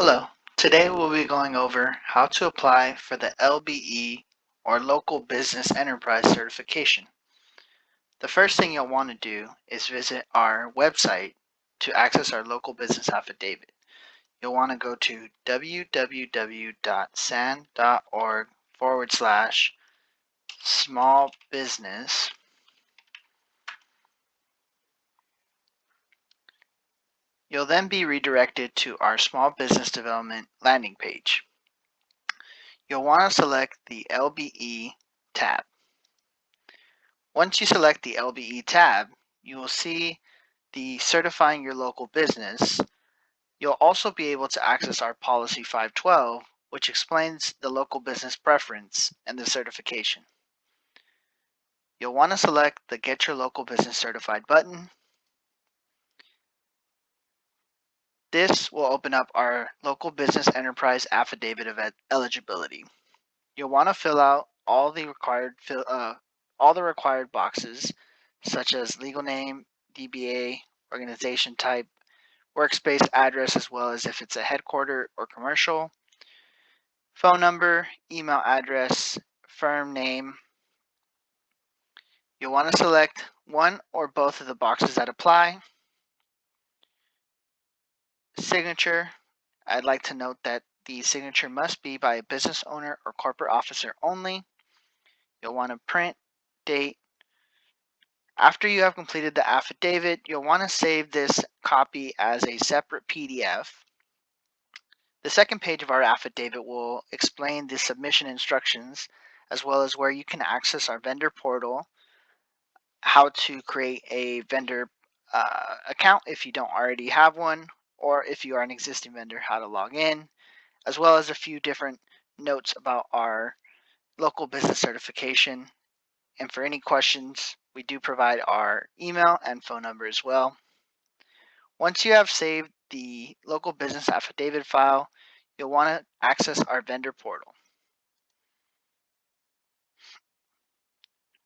Hello. Today we'll be going over how to apply for the LBE or Local Business Enterprise certification. The first thing you'll want to do is visit our website to access our local business affidavit. You'll want to go to www.san.org/smallbusiness. You'll then be redirected to our small business development landing page. You'll want to select the LBE tab. Once you select the LBE tab, you will see the certifying your local business. You'll also be able to access our policy 512, which explains the local business preference and the certification. You'll want to select the Get Your Local Business Certified button. This will open up our local business enterprise affidavit of eligibility. You'll want to fill out all the required boxes, such as legal name, DBA, organization type, workspace address, as well as if it's a headquarter or commercial, phone number, email address, firm name. You'll want to select one or both of the boxes that apply. Signature. I'd like to note that the signature must be by a business owner or corporate officer only. You'll want to print, date. After you have completed the affidavit, you'll want to save this copy as a separate PDF. The second page of our affidavit will explain the submission instructions, as well as where you can access our vendor portal, how to create a vendor account if you don't already have one, or if you are an existing vendor, how to log in, as well as a few different notes about our local business certification. And for any questions, we do provide our email and phone number as well. Once you have saved the local business affidavit file, you'll want to access our vendor portal.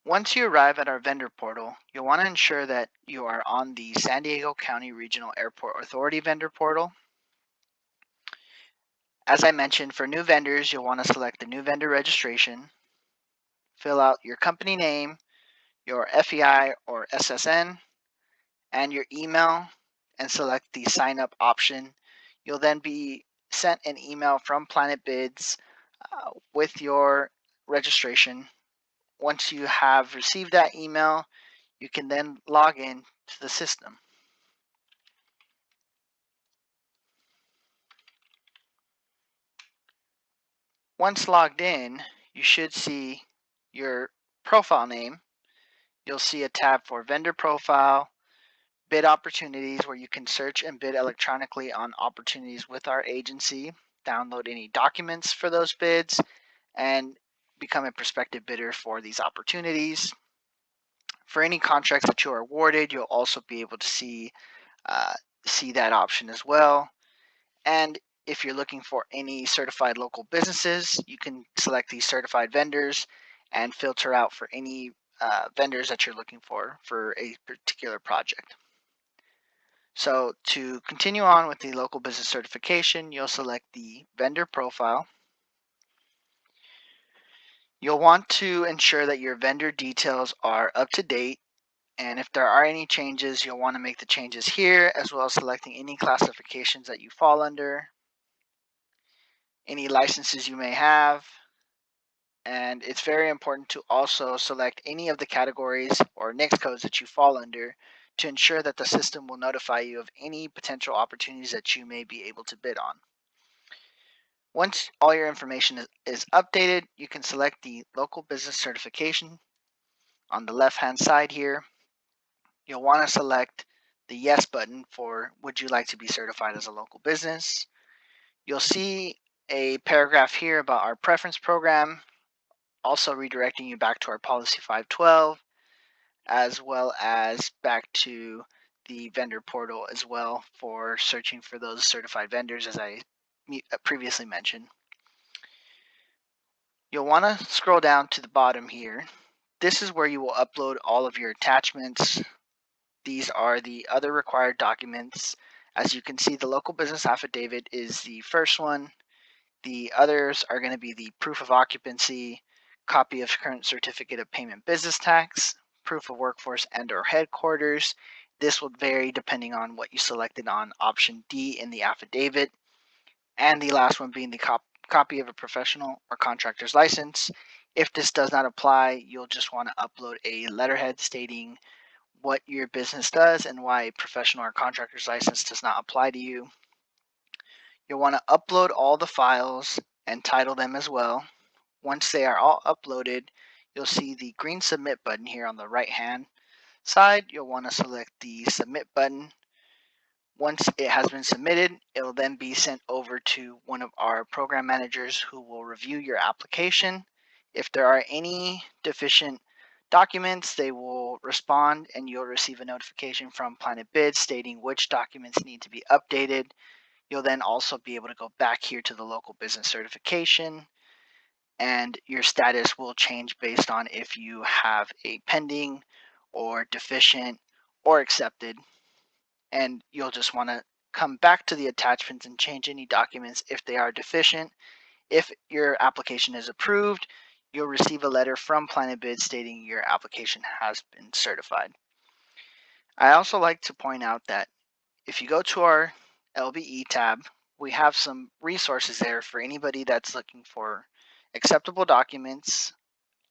Once you arrive at our vendor portal, you'll want to ensure that you are on the San Diego County Regional Airport Authority vendor portal. As I mentioned, for new vendors, you'll want to select the new vendor registration, fill out your company name, your FEI or SSN, and your email, and select the sign up option. You'll then be sent an email from Planet Bids with your registration. Once you have received that email, you can then log in to the system. Once logged in, you should see your profile name. You'll see a tab for vendor profile, bid opportunities, where you can search and bid electronically on opportunities with our agency, download any documents for those bids, and become a prospective bidder for these opportunities. For any contracts that you are awarded, you'll also be able to see that option as well. And if you're looking for any certified local businesses, you can select these certified vendors and filter out for any vendors that you're looking for a particular project. So to continue on with the local business certification, you'll select the vendor profile. You'll want to ensure that your vendor details are up to date, and if there are any changes, you'll want to make the changes here, as well as selecting any classifications that you fall under, any licenses you may have, and it's very important to also select any of the categories or NAICS codes that you fall under to ensure that the system will notify you of any potential opportunities that you may be able to bid on. Once all your information is updated, you can select the local business certification on the left-hand side here. You'll want to select the yes button for would you like to be certified as a local business. You'll see a paragraph here about our preference program, also redirecting you back to our policy 512, as well as back to the vendor portal as well for searching for those certified vendors, as I previously mentioned. You'll want to scroll down to the bottom here. This is where you will upload all of your attachments. These are the other required documents, As you can see, the local business affidavit is the first one. The others are going to be the proof of occupancy, copy of current certificate of payment business tax, proof of workforce and or headquarters. This will vary depending on what you selected on option D in the affidavit. And the last one being the copy of a professional or contractor's license. If this does not apply, you'll just want to upload a letterhead stating what your business does and why a professional or contractor's license does not apply to you. You'll want to upload all the files and title them as well. Once they are all uploaded, you'll see the green submit button here on the right hand side. You'll want to select the submit button. Once it has been submitted, it will then be sent over to one of our program managers who will review your application. If there are any deficient documents, they will respond and you'll receive a notification from Planet Bid stating which documents need to be updated. You'll then also be able to go back here to the local business certification, and your status will change based on if you have a pending or deficient or accepted. And you'll just want to come back to the attachments and change any documents if they are deficient. If your application is approved, you'll receive a letter from Planet Bid stating your application has been certified. I also like to point out that if you go to our LBE tab, we have some resources there for anybody that's looking for acceptable documents,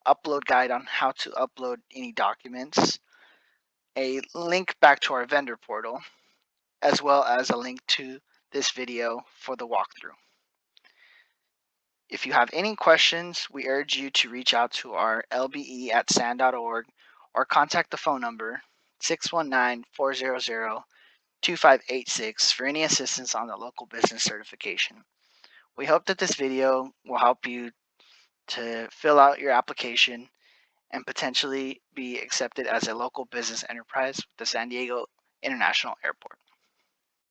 upload guide on how to upload any documents, a link back to our vendor portal, as well as a link to this video for the walkthrough. If you have any questions, we urge you to reach out to our lbe@san.org or contact the phone number 619-400-2586 for any assistance on the local business certification. We hope that this video will help you to fill out your application and potentially be accepted as a local business enterprise with the San Diego International Airport.